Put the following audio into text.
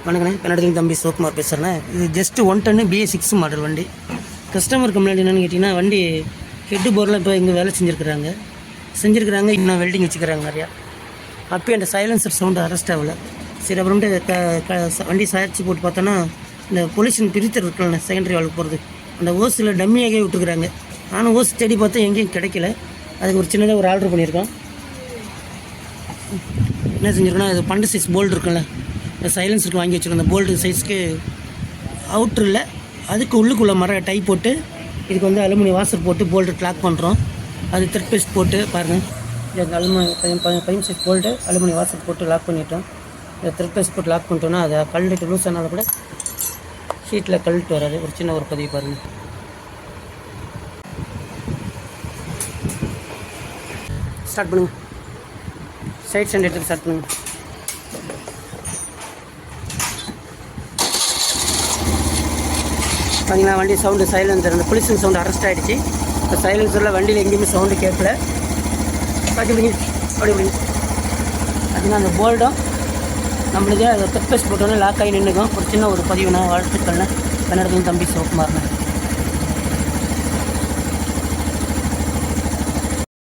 வணக்கண்ணே, கன்னடத்தில் தம்பி சிவகுமார் பேசுகிறேண்ணே. இது ஜஸ்ட் 1 டன் BS 6 மாடல் வண்டி. கஸ்டமர் கம்ப்ளைண்ட் என்னென்னு கேட்டிங்கன்னா, வண்டி ஹெட்டு போரில் இப்போ இங்கே வேலை செஞ்சுருக்குறாங்க, இன்னும் வெல்டிங் வச்சுக்கிறாங்க நிறையா. அப்போயே அந்த சைலன்சர் சவுண்டு அரெஸ்ட் ஆகலை. சரி, அப்புறமேட்டு வண்டி சாய்ச்சி போட்டு பார்த்தோன்னா, இந்த பொல்யூஷன் பிரித்தர் இருக்குல்ல, செகண்டரி வால்வுக்கு போகிறது, அந்த ஓஸில் டம்மியாகவே விட்டுருக்குறாங்க. நானும் ஓஸ் தேடி பார்த்தா எங்கேயும் கிடைக்கல. அதுக்கு ஒரு சின்னதாக ஒரு ஆர்டர் பண்ணியிருக்கோம். என்ன செஞ்சுருக்கோன்னா, இது பண்டு சைஸ் போல்டு இருக்குல்ல, இந்த சைலன்ஸருக்கு வாங்கி வச்சுருக்கோம். அந்த போல்டு சைஸ்க்கு அவுட்ரில் அதுக்கு உள்ளுக்குள்ளே டை போட்டு இதுக்கு வந்து அலுமினியம் வாசர் போட்டு போல்டு லாக் பண்ணுறோம். அது த்ரெட் பேஸ்ட் போட்டு பாருங்கள், இந்த அலுமினியம் சைஸ் போல்டு அலுமினியம் வாசர் போட்டு லாக் பண்ணிட்டோம். இந்த த்ரெட் பேஸ்ட் போட்டு லாக் பண்ணிட்டோன்னா அதை கழட்டு லூஸ் ஆனாலும் கூட ஷீட்டில் கழட்டு வராது. ஒரு சின்ன ஒரு பதிவு பாருங்கள். ஸ்டார்ட் பண்ணுங்கள். சைட் ஸ்டாண்ட் எடுத்து ஸ்டார்ட் பண்ணுங்கள். பார்த்தீங்கன்னா வண்டி சவுண்டு சைலன்சர், அந்த பொல்யூஷன் சவுண்டு அரெஸ்ட் ஆகிடுச்சு. இப்போ சைலன்சரில் வண்டியில் எங்கேயுமே சவுண்டு கேட்கல. அப்படி பார்த்தீங்கன்னா அந்த போல்டும் நம்மளுக்கு அதை த்ரெட் பேஸ்ட் போட்டோன்னே லாக் ஆகி நின்றுக்கும். ஒரு சின்ன ஒரு பதிவு நான் வாழ்த்துக்கள்னு கன்னடத்தில் தம்பி சிவகுமார்னு.